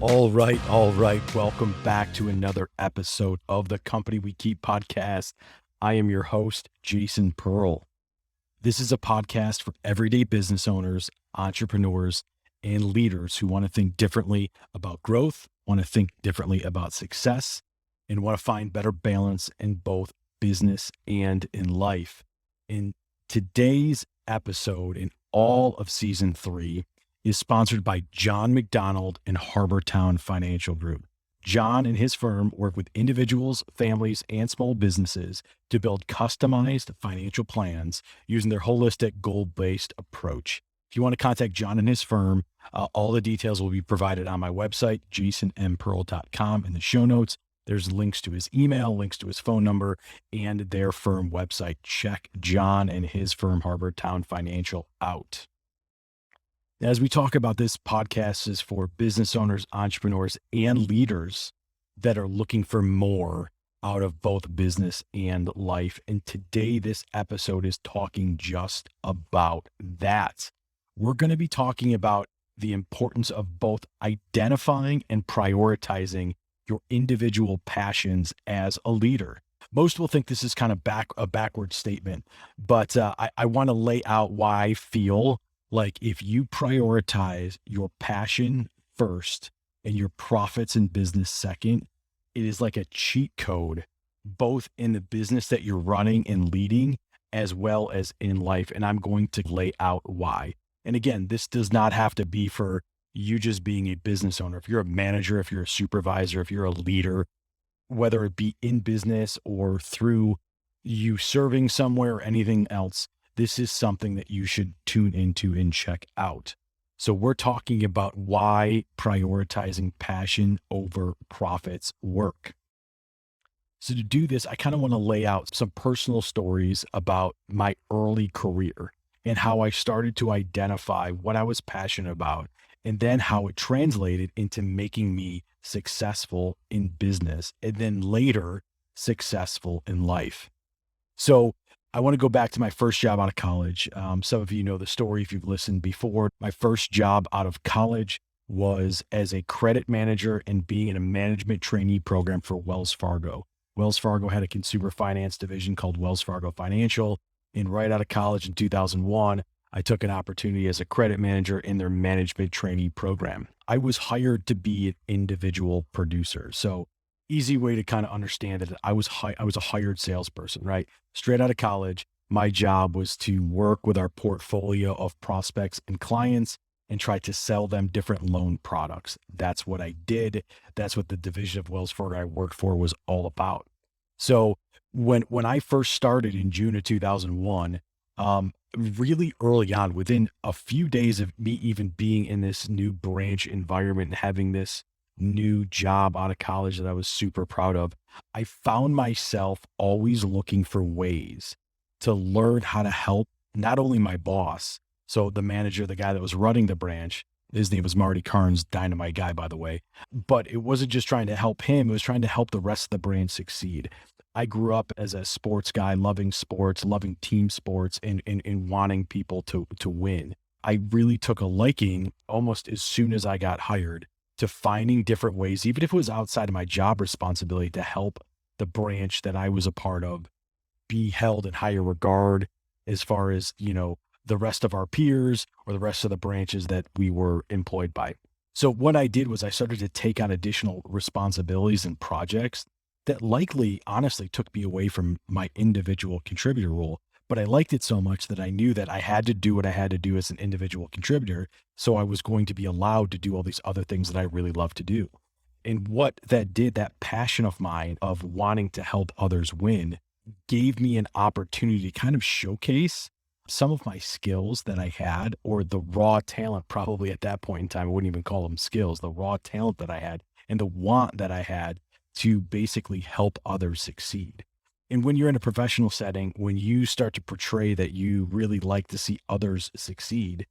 All right. All right. Welcome back to another episode of the Company We Keep podcast. I am your host, Kristin Pearl. This is a podcast for everyday business owners, entrepreneurs, and leaders who want to think differently about growth, want to think differently about success, and want to find better balance in both business and in life. In today's episode, in all of season 3, is sponsored by John McDonald and Harbortown Financial Group. John and his firm work with individuals, families, and small businesses to build customized financial plans using their holistic goal-based approach. If you want to contact John and his firm, all the details will be provided on my website, jasonmpearl.com. In the show notes, there's links to his email, links to his phone number, and their firm website. Check John and his firm, Harbortown Financial, out. As we talk about, this podcast is for business owners, entrepreneurs, and leaders that are looking for more out of both business and life. And today, this episode is talking just about that. We're going to be talking about the importance of both identifying and prioritizing your individual passions as a leader. Most will think this is kind of a backward statement, but I want to lay out why I feel like if you prioritize your passion first and your profits in business second, it is like a cheat code, both in the business that you're running and leading, as well as in life. And I'm going to lay out why. And again, this does not have to be for you just being a business owner. If you're a manager, if you're a supervisor, if you're a leader, whether it be in business or through you serving somewhere or anything else, this is something that you should tune into and check out. So we're talking about why prioritizing passion over profits work. So to do this, I kind of want to lay out some personal stories about my early career and how I started to identify what I was passionate about, and then how it translated into making me successful in business, and then later successful in life. So I want to go back to my first job out of college. Some of you know the story if you've listened before. My first job out of college was as a credit manager and being in a management trainee program for Wells Fargo. Wells Fargo had a consumer finance division called Wells Fargo Financial. And right out of college in 2001, I took an opportunity as a credit manager in their management trainee program. I was hired to be an individual producer. So easy way to kind of understand it, I was a hired salesperson, right? Straight out of college, my job was to work with our portfolio of prospects and clients and try to sell them different loan products. That's what I did. That's what the division of Wells Fargo I worked for was all about. So when I first started in June of 2001, really early on, within a few days of me even being in this new branch environment and having this new job out of college that I was super proud of, I found myself always looking for ways to learn how to help not only my boss, so the manager, the guy that was running the branch, his name was Marty Carnes, dynamite guy, by the way, but it wasn't just trying to help him, it was trying to help the rest of the branch succeed. I grew up as a sports guy, loving sports, loving team sports, and wanting people to win. I really took a liking almost as soon as I got hired to finding different ways, even if it was outside of my job responsibility, to help the branch that I was a part of be held in higher regard as far as, the rest of our peers or the rest of the branches that we were employed by. So what I did was I started to take on additional responsibilities and projects that likely, honestly, took me away from my individual contributor role. But I liked it so much that I knew that I had to do what I had to do as an individual contributor. So I was going to be allowed to do all these other things that I really love to do. And what that did, that passion of mine of wanting to help others win, gave me an opportunity to kind of showcase some of my skills that I had, or the raw talent, probably at that point in time, I wouldn't even call them skills, the raw talent that I had and the want that I had to basically help others succeed. And when you're in a professional setting, when you start to portray that you really like to see others succeed,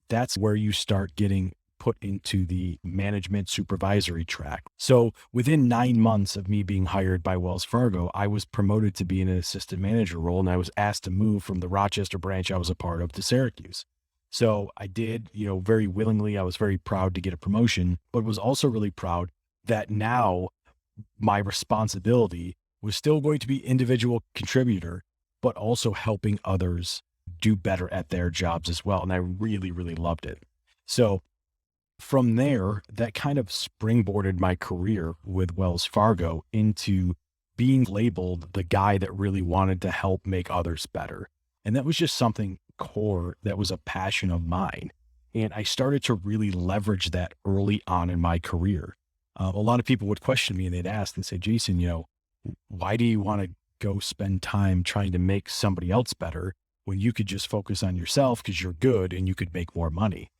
that's where you start getting put into the management supervisory track. So within 9 months of me being hired by Wells Fargo, I was promoted to be in an assistant manager role, and I was asked to move from the Rochester branch I was a part of to Syracuse. So I did, very willingly. I was very proud to get a promotion, but was also really proud that now my responsibility was still going to be individual contributor, but also helping others do better at their jobs as well. And I really, really loved it. So from there, that kind of springboarded my career with Wells Fargo into being labeled the guy that really wanted to help make others better. And that was just something core that was a passion of mine. And I started to really leverage that early on in my career. A lot of people would question me and they'd ask and say, Jason, why do you want to go spend time trying to make somebody else better when you could just focus on yourself because you're good and you could make more money?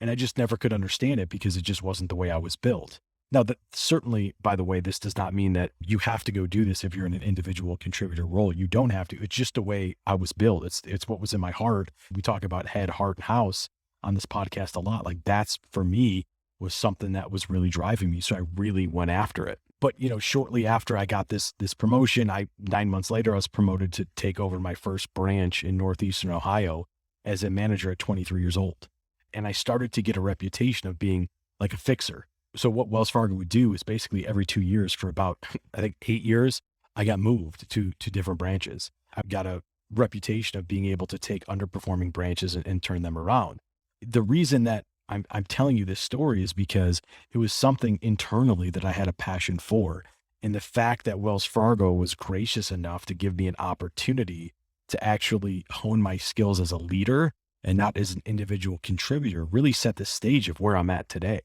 And I just never could understand it because it just wasn't the way I was built. Now, that certainly, by the way, this does not mean that you have to go do this if you're in an individual contributor role. You don't have to. It's just the way I was built. It's what was in my heart. We talk about head, heart, and house on this podcast a lot. Like that's for me was something that was really driving me. So I really went after it. But shortly after I got this promotion, 9 months later, I was promoted to take over my first branch in Northeastern Ohio as a manager at 23 years old. And I started to get a reputation of being like a fixer. So what Wells Fargo would do is basically every 2 years for about, I think 8 years, I got moved to different branches. I've got a reputation of being able to take underperforming branches and turn them around. The reason that I'm telling you this story is because it was something internally that I had a passion for. And the fact that Wells Fargo was gracious enough to give me an opportunity to actually hone my skills as a leader and not as an individual contributor really set the stage of where I'm at today.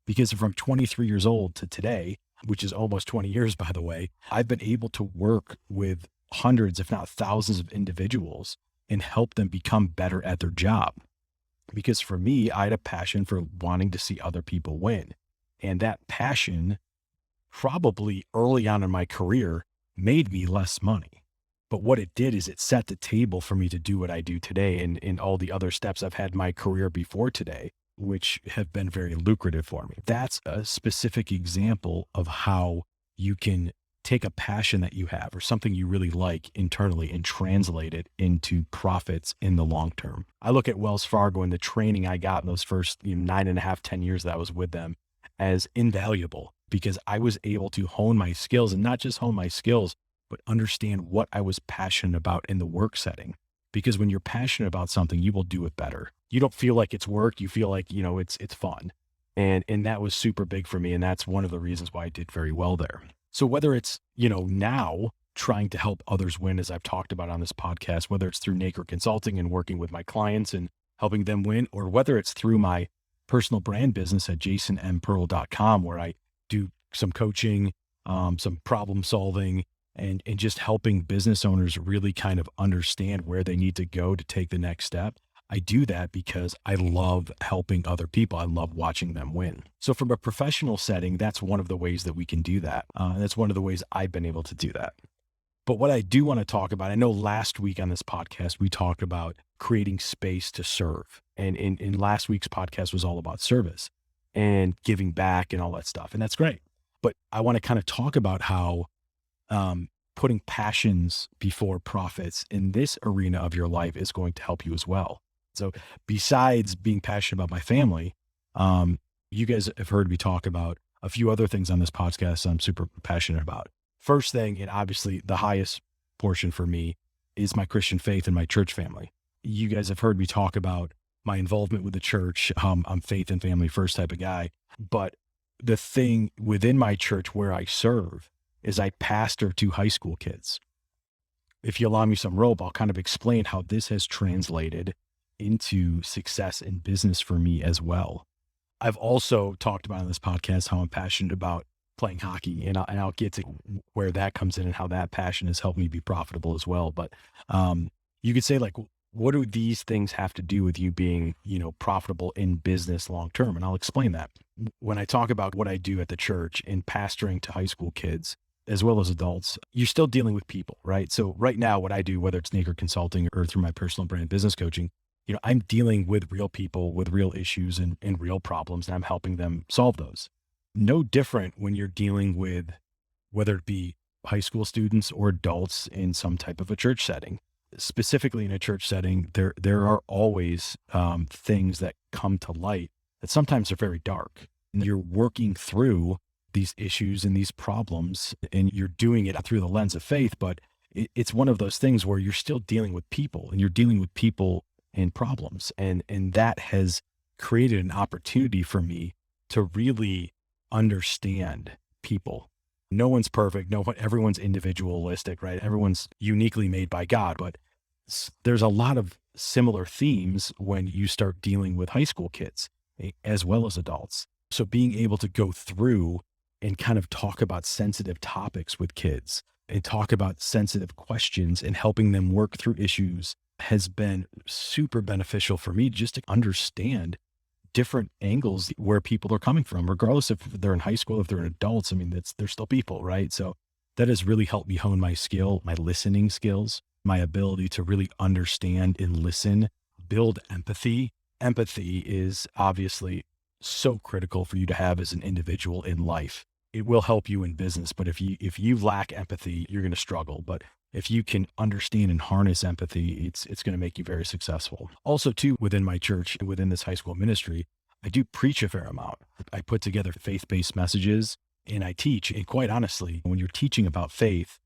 Because from 23 years old to today, which is almost 20 years, by the way, I've been able to work with hundreds, if not thousands of individuals and help them become better at their job. Because for me, I had a passion for wanting to see other people win. And that passion probably early on in my career made me less money. But what it did is it set the table for me to do what I do today and all the other steps I've had in my career before today, which have been very lucrative for me. That's a specific example of how you can take a passion that you have or something you really like internally and translate it into profits in the long term. I look at Wells Fargo and the training I got in those first 9.5, 10 years that I was with them as invaluable because I was able to hone my skills and not just hone my skills, but understand what I was passionate about in the work setting. Because when you're passionate about something, you will do it better. You don't feel like it's work. You feel like, it's fun. And that was super big for me. And that's one of the reasons why I did very well there. So whether it's, now trying to help others win, as I've talked about on this podcast, whether it's through Nacre Consulting and working with my clients and helping them win, or whether it's through my personal brand business at jasonmpearl.com, where I do some coaching, some problem solving, and just helping business owners really kind of understand where they need to go to take the next step. I do that because I love helping other people. I love watching them win. So from a professional setting, that's one of the ways that we can do that. That's one of the ways I've been able to do that. But what I do want to talk about, I know last week on this podcast, we talked about creating space to serve. And in last week's podcast was all about service and giving back and all that stuff. And that's great. But I want to kind of talk about how putting passions before profits in this arena of your life is going to help you as well. So besides being passionate about my family, you guys have heard me talk about a few other things on this podcast I'm super passionate about. First thing, and obviously the highest portion for me, is my Christian faith and my church family. You guys have heard me talk about my involvement with the church. I'm faith and family first type of guy. But the thing within my church where I serve is I pastor 2 high school kids. If you allow me some rope, I'll kind of explain how this has translated into success in business for me as well. I've also talked about on this podcast how I'm passionate about playing hockey, and I'll get to where that comes in and how that passion has helped me be profitable as well. But you could say, like, what do these things have to do with you being, profitable in business long term? And I'll explain that. When I talk about what I do at the church in pastoring to high school kids, as well as adults, you're still dealing with people, right? So right now, what I do, whether it's Nacre Consulting or through my personal brand business coaching, I'm dealing with real people with real issues and real problems, and I'm helping them solve those. No different when you're dealing with, whether it be high school students or adults in some type of a church setting. specifically in a church setting, there are always things that come to light that sometimes are very dark. And you're working through these issues and these problems, and you're doing it through the lens of faith. But it's one of those things where you're still dealing with people, and you're dealing with people and problems, and that has created an opportunity for me to really understand people. No one's perfect. No one, everyone's individualistic, right? Everyone's uniquely made by God, but there's a lot of similar themes when you start dealing with high school kids as well as adults. So being able to go through and kind of talk about sensitive topics with kids and talk about sensitive questions and helping them work through issues has been super beneficial for me just to understand different angles where people are coming from, regardless if they're in high school, if they're adults. I mean, they're still people, right? So that has really helped me hone my skill, my listening skills, my ability to really understand and listen, build empathy. Empathy is obviously so critical for you to have as an individual in life. It will help you in business, but if you lack empathy, you're going to struggle. But if you can understand and harness empathy, it's going to make you very successful. Also, too, within my church, within this high school ministry, I do preach a fair amount. I put together faith-based messages and I teach. And quite honestly, when you're teaching about faith,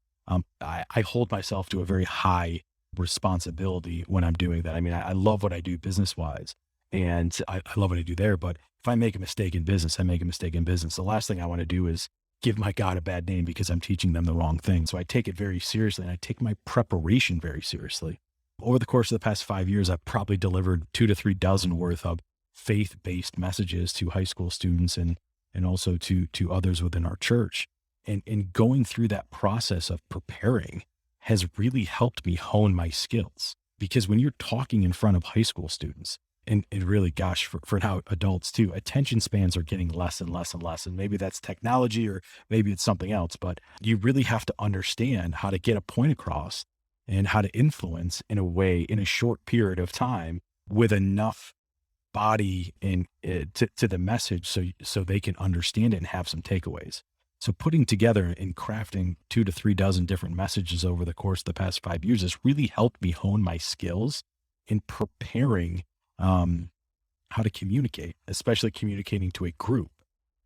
I hold myself to a very high responsibility when I'm doing that. I mean, I love what I do business-wise, and I love what I do there. But if I make a mistake in business, I make a mistake in business. The last thing I want to do is give my God a bad name because I'm teaching them the wrong thing. So I take it very seriously, and I take my preparation very seriously. Over the course of the past 5 years, I've probably delivered 2 to 3 dozen worth of faith-based messages to high school students and also to others within our church. And going through that process of preparing has really helped me hone my skills. Because when you're talking in front of high school students, and really, gosh, for now adults too, attention spans are getting less and less and less. And maybe that's technology or maybe it's something else, but you really have to understand how to get a point across and how to influence in a way in a short period of time with enough body and to the message so they can understand it and have some takeaways. So putting together and crafting 2 to 3 dozen different messages over the course of the past 5 years has really helped me hone my skills in preparing how to communicate, especially communicating to a group.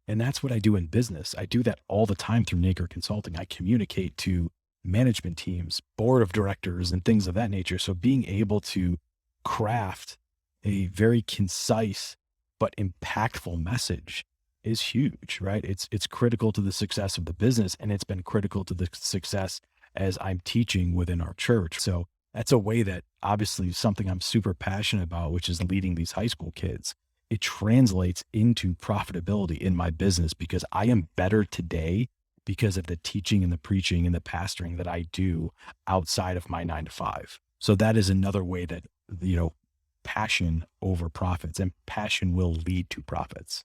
And that's what I do in business. I do that all the time through Naker Consulting. I communicate to management teams, board of directors, and things of that nature. So being able to craft a very concise but impactful message is huge, right? It's critical to the success of the business, and it's been critical to the success as I'm teaching within our church. So that's a way that obviously something I'm super passionate about, which is leading these high school kids. It translates into profitability in my business because I am better today because of the teaching and the preaching and the pastoring that I do outside of my 9 to 5. So that is another way that, passion over profits, and passion will lead to profits.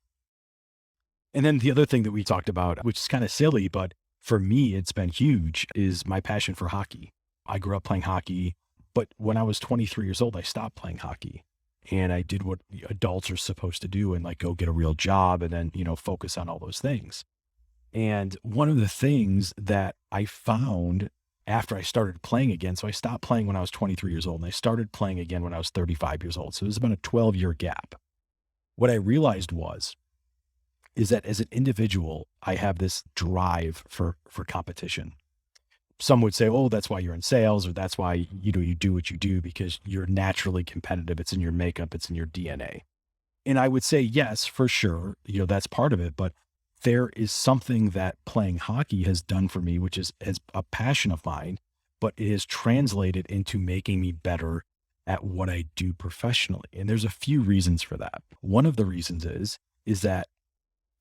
And then the other thing that we talked about, which is kind of silly, but for me, it's been huge, is my passion for hockey. I grew up playing hockey, but when I was 23 years old, I stopped playing hockey and I did what adults are supposed to do and like go get a real job and then, focus on all those things. And one of the things that I found after I started playing again, so I stopped playing when I was 23 years old and I started playing again when I was 35 years old. So it was about a 12-year gap. What I realized is that as an individual, I have this drive for competition. Some would say, oh, that's why you're in sales, or that's why, you do what you do because you're naturally competitive. It's in your makeup. It's in your DNA. And I would say, yes, for sure. That's part of it. But there is something that playing hockey has done for me, which is a passion of mine, but it has translated into making me better at what I do professionally. And there's a few reasons for that. One of the reasons is that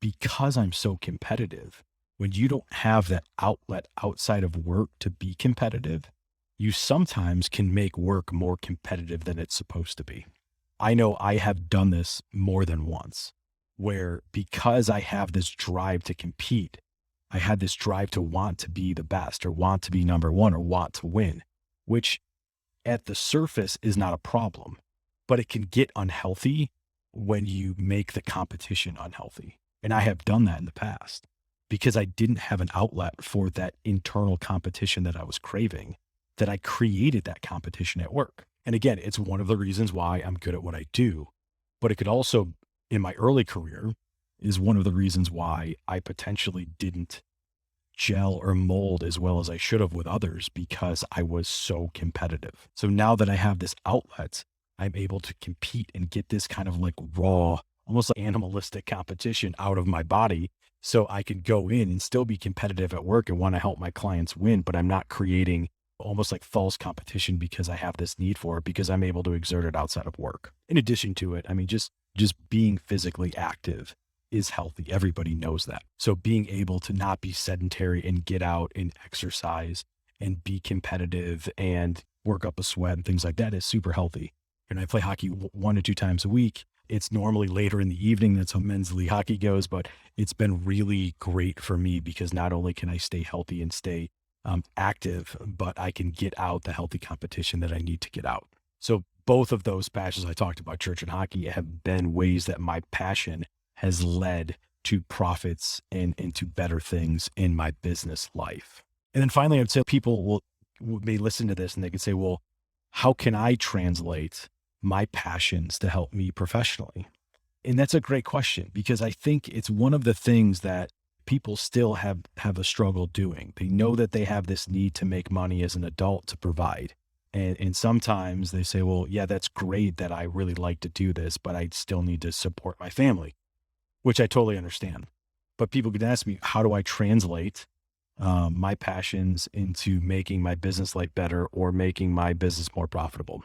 because I'm so competitive, when you don't have that outlet outside of work to be competitive, you sometimes can make work more competitive than it's supposed to be. I know I have done this more than once, where because I have this drive to compete, I had this drive to want to be the best or want to be number one or want to win, which at the surface is not a problem, but it can get unhealthy when you make the competition unhealthy. And I have done that in the past because I didn't have an outlet for that internal competition that I was craving, that I created that competition at work. And again, it's one of the reasons why I'm good at what I do, but it could also, in my early career, is one of the reasons why I potentially didn't gel or mold as well as I should have with others because I was so competitive. So now that I have this outlet, I'm able to compete and get this kind of like raw, almost like animalistic competition out of my body. So I can go in and still be competitive at work and want to help my clients win, but I'm not creating almost like false competition because I have this need for it because I'm able to exert it outside of work. In addition to it, I mean, just being physically active is healthy. Everybody knows that. So being able to not be sedentary and get out and exercise and be competitive and work up a sweat and things like that is super healthy. And I play hockey 1 to 2 times a week. It's normally later in the evening. That's how men's league hockey goes, but it's been really great for me because not only can I stay healthy and stay active, but I can get out the healthy competition that I need to get out. So both of those passions I talked about, church and hockey, have been ways that my passion has led to profits and into better things in my business life. And then finally, I'd say people may listen to this and they could say, well, how can I translate my passions to help me professionally? And that's a great question because I think it's one of the things that people still have a struggle doing. They know that they have this need to make money as an adult to provide. And sometimes they say, well, yeah, that's great that I really like to do this, but I still need to support my family, which I totally understand. But people could ask me, how do I translate my passions into making my business life better or making my business more profitable?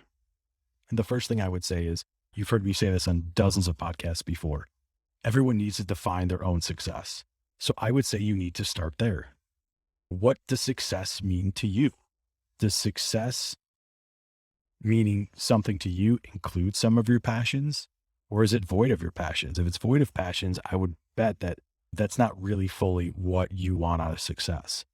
And the first thing I would say is, you've heard me say this on dozens of podcasts before. Everyone needs to define their own success. So I would say you need to start there. What does success mean to you? Does success meaning something to you include some of your passions? Or is it void of your passions? If it's void of passions, I would bet that that's not really fully what you want out of success.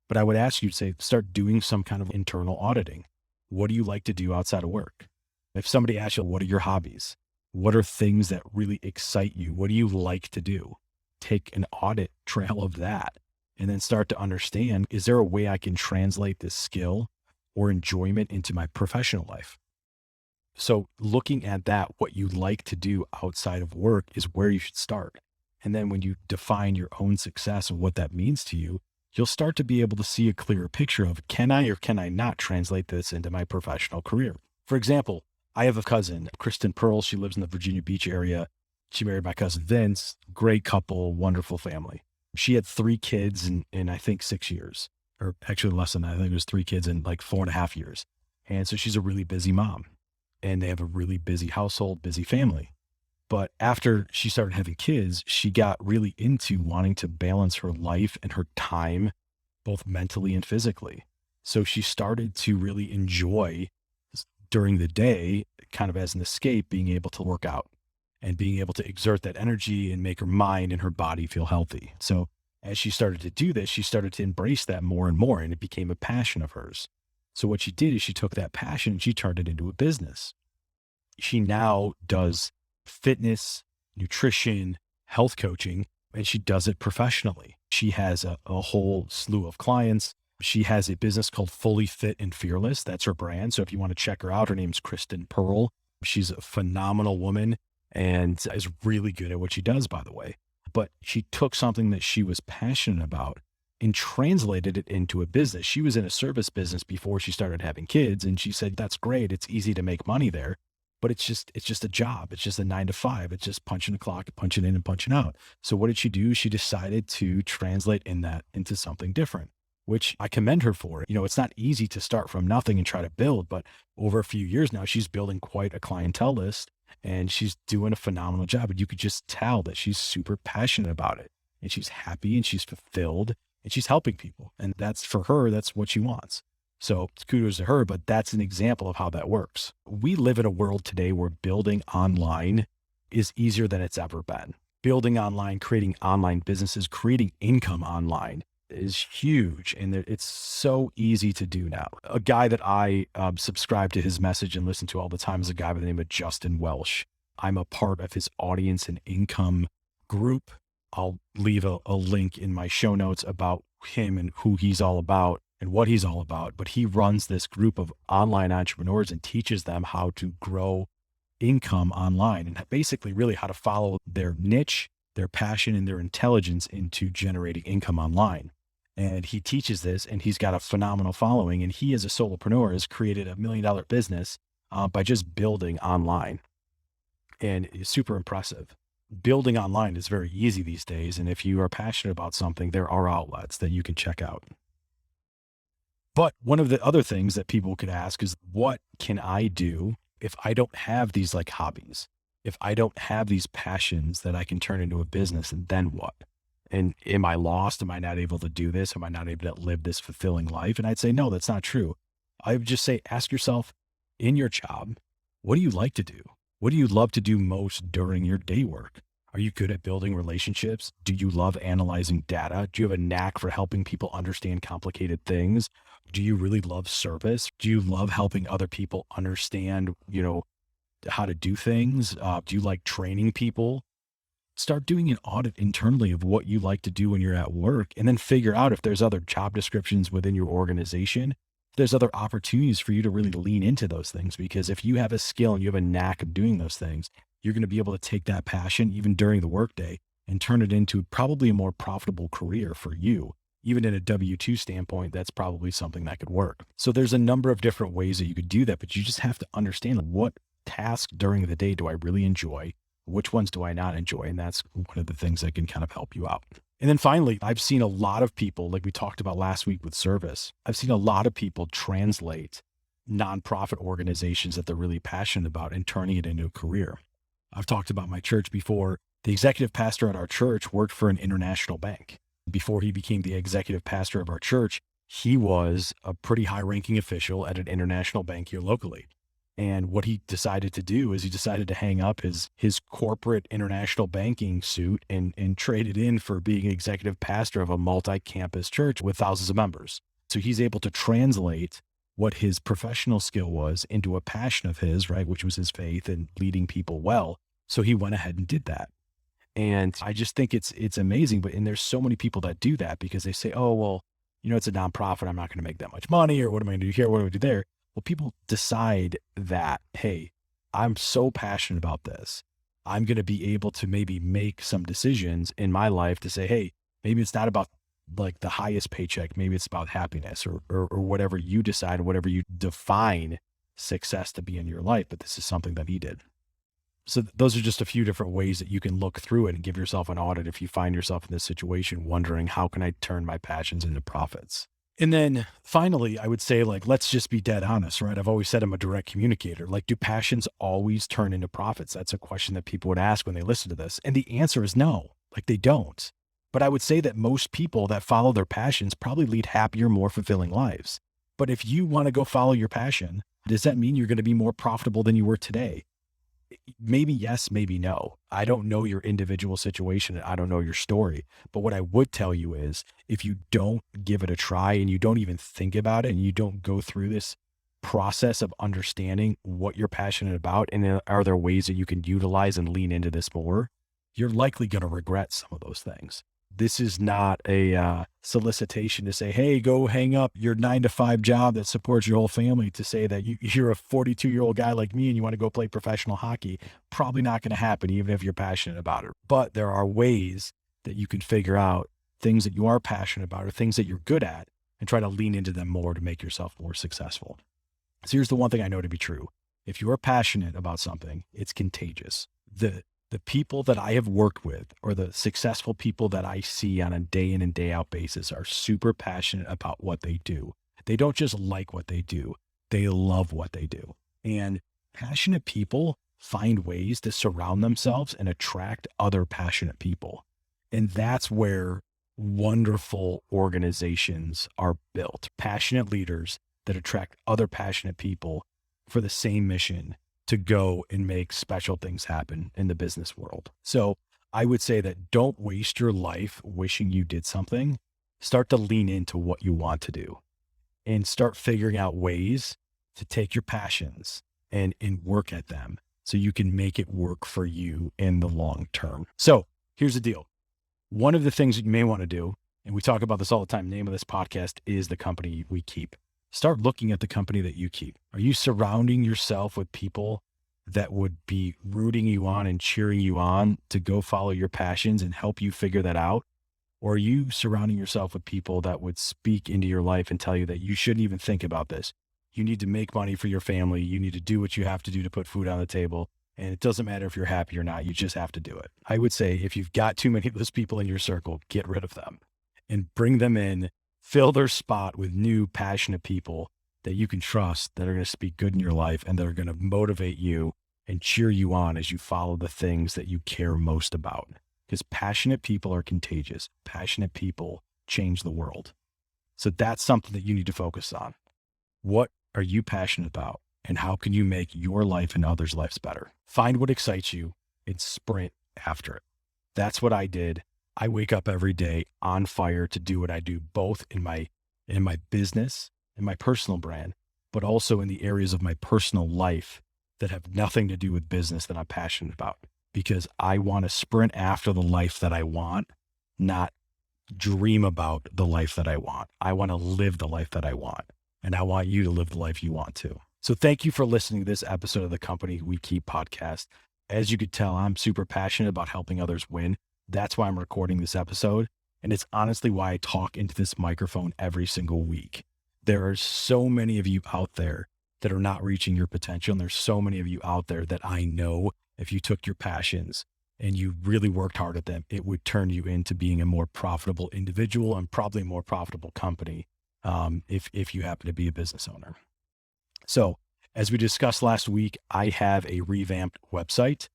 But I would ask you to say, start doing some kind of internal auditing. What do you like to do outside of work? If somebody asks you, what are your hobbies? What are things that really excite you? What do you like to do? Take an audit trail of that and then start to understand, is there a way I can translate this skill or enjoyment into my professional life? So looking at that, what you like to do outside of work is where you should start. And then when you define your own success and what that means to you, you'll start to be able to see a clearer picture of, can I or can I not translate this into my professional career? For example, I have a cousin, Kristin Pearl. She lives in the Virginia Beach area. She married my cousin Vince, great couple, wonderful family. She had 3 kids in I think 6 years, or actually less than that. I think it was 3 kids in like 4.5 years. And so she's a really busy mom and they have a really busy household, busy family. But after she started having kids, she got really into wanting to balance her life and her time, both mentally and physically. So she started to really enjoy during the day, kind of as an escape, being able to work out and being able to exert that energy and make her mind and her body feel healthy. So as she started to do this, she started to embrace that more and more, and it became a passion of hers. So what she did is she took that passion and she turned it into a business. She now does fitness, nutrition, health coaching, and she does it professionally. She has a whole slew of clients. She has a business called Fully Fit and Fearless. That's her brand. So if you want to check her out, her name's Kristin Pearl. She's a phenomenal woman and is really good at what she does, by the way. But she took something that she was passionate about and translated it into a business. She was in a service business before she started having kids. And she said, that's great. It's easy to make money there, but it's just a job. It's just a 9 to 5. It's just punching a clock, punching in and punching out. So what did she do? She decided to translate that into something different, which I commend her for. You know, it's not easy to start from nothing and try to build, but over a few years now, she's building quite a clientele list and she's doing a phenomenal job. And you could just tell that she's super passionate about it and she's happy and she's fulfilled and she's helping people. And that's, for her, that's what she wants. So kudos to her, but that's an example of how that works. We live in a world today where building online is easier than it's ever been. Building online, creating online businesses, creating income online is huge. And it's so easy to do now. A guy that I subscribe to his message and listen to all the time is a guy by the name of Justin Welsh. I'm a part of his audience and income group. I'll leave a link in my show notes about him and who he's all about. and what he's all about, but he runs this group of online entrepreneurs and teaches them how to grow income online and basically really how to follow their niche, their passion, and their intelligence into generating income online. And he teaches this, and he's got a phenomenal following. And he, as a solopreneur, has created $1 million business by just building online. And it's super impressive. Building online is very easy these days. And if you are passionate about something, there are outlets that you can check out. But one of the other things that people could ask is, what can I do if I don't have these like hobbies? If I don't have these passions that I can turn into a business, and then what? And am I lost? Am I not able to do this? Am I not able to live this fulfilling life? And I'd say, no, that's not true. I would just say, ask yourself in your job, what do you like to do? What do you love to do most during your day work? Are you good at building relationships? Do you love analyzing data? Do you have a knack for helping people understand complicated things? Do you really love service? Do you love helping other people understand, how to do things? Do you like training people? Start doing an audit internally of what you like to do when you're at work, and then figure out if there's other job descriptions within your organization. There's other opportunities for you to really lean into those things, because if you have a skill and you have a knack of doing those things, you're going to be able to take that passion even during the workday and turn it into probably a more profitable career for you. Even in a W-2 standpoint, that's probably something that could work. So there's a number of different ways that you could do that, but you just have to understand what task during the day do I really enjoy? Which ones do I not enjoy? And that's one of the things that can kind of help you out. And then finally, I've seen a lot of people, like we talked about last week with service, I've seen a lot of people translate nonprofit organizations that they're really passionate about and turning it into a career. I've talked about my church before. The executive pastor at our church worked for an international bank. Before he became the executive pastor of our church, he was a pretty high-ranking official at an international bank here locally. And what he decided to do is he decided to hang up his corporate international banking suit and trade it in for being executive pastor of a multi-campus church with thousands of members. So he's able to translate what his professional skill was into a passion of his, right, which was his faith and leading people well. So he went ahead and did that. And I just think it's amazing. And there's so many people that do that because they say, oh, well, it's a nonprofit. I'm not going to make that much money, or what am I going to do here? What do I do there? Well, people decide that, hey, I'm so passionate about this. I'm going to be able to maybe make some decisions in my life to say, hey, maybe it's not about like the highest paycheck. Maybe it's about happiness or whatever you decide, whatever you define success to be in your life. But this is something that he did. So those are just a few different ways that you can look through it and give yourself an audit if you find yourself in this situation wondering, how can I turn my passions into profits? And then finally, I would say, like, let's just be dead honest, right? I've always said I'm a direct communicator. Like, do passions always turn into profits? That's a question that people would ask when they listen to this. And the answer is no, like they don't. But I would say that most people that follow their passions probably lead happier, more fulfilling lives. But if you want to go follow your passion, does that mean you're going to be more profitable than you were today? Maybe yes, maybe no. I don't know your individual situation and I don't know your story. But what I would tell you is, if you don't give it a try and you don't even think about it and you don't go through this process of understanding what you're passionate about, and are there ways that you can utilize and lean into this more, you're likely going to regret some of those things. This is not a solicitation to say, hey, go hang up your 9-to-5 job that supports your whole family to say that you're a 42-year-old guy like me and you want to go play professional hockey. Probably not going to happen, even if you're passionate about it. But there are ways that you can figure out things that you are passionate about or things that you're good at and try to lean into them more to make yourself more successful. So here's the one thing I know to be true. If you are passionate about something, it's contagious. The people that I have worked with, or the successful people that I see on a day in and day out basis, are super passionate about what they do. They don't just like what they do. They love what they do. And passionate people find ways to surround themselves and attract other passionate people. And that's where wonderful organizations are built. Passionate leaders that attract other passionate people for the same mission to go and make special things happen in the business world. So I would say that don't waste your life wishing you did something. Start to lean into what you want to do and start figuring out ways to take your passions and work at them so you can make it work for you in the long term. So here's the deal. One of the things that you may want to do, And we talk about this all the time. The name of this podcast is The Company We Keep. Start looking at the company that you keep. Are you surrounding yourself with people that would be rooting you on and cheering you on to go follow your passions and help you figure that out? Or are you surrounding yourself with people that would speak into your life and tell you that you shouldn't even think about this? You need to make money for your family. You need to do what you have to do to put food on the table. And it doesn't matter if you're happy or not. You just have to do it. I would say if you've got too many of those people in your circle, get rid of them and bring them in, fill their spot with new, passionate people that you can trust, that are going to speak good in your life and that are going to motivate you and cheer you on as you follow the things that you care most about. Because passionate people are contagious. Passionate people change the world. So that's something that you need to focus on. What are you passionate about? And how can you make your life and others' lives better? Find what excites you and sprint after it. That's what I did. I wake up every day on fire to do what I do, both in my business and my personal brand, but also in the areas of my personal life that have nothing to do with business that I'm passionate about, because I want to sprint after the life that I want, not dream about the life that I want. I want to live the life that I want. And I want you to live the life you want to. So thank you for listening to this episode of the Company We Keep podcast. As you could tell, I'm super passionate about helping others win. That's why I'm recording this episode. And it's honestly why I talk into this microphone every single week. There are so many of you out there that are not reaching your potential. And there's so many of you out there that I know if you took your passions and you really worked hard at them, it would turn you into being a more profitable individual and probably a more profitable company if you happen to be a business owner. So as we discussed last week, I have a revamped website.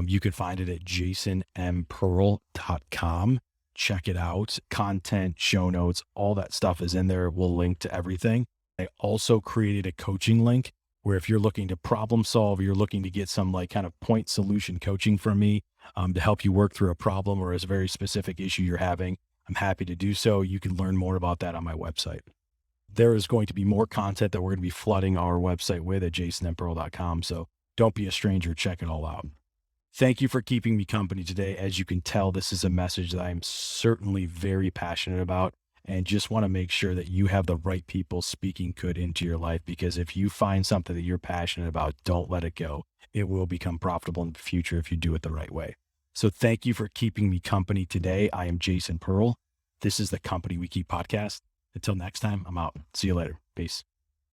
You can find it at jasonmpearl.com. Check it out. Content, show notes, all that stuff is in there. We'll link to everything. I also created a coaching link where if you're looking to problem solve, you're looking to get some like kind of point solution coaching from me to help you work through a problem or a very specific issue you're having, I'm happy to do so. You can learn more about that on my website. There is going to be more content that we're going to be flooding our website with at jasonmpearl.com. So don't be a stranger. Check it all out. Thank you for keeping me company today. As you can tell, this is a message that I'm certainly very passionate about and just want to make sure that you have the right people speaking good into your life, because if you find something that you're passionate about, don't let it go. It will become profitable in the future if you do it the right way. So thank you for keeping me company today. I am Jason Pearl. This is the Company We Keep podcast. Until next time, I'm out. See you later. Peace.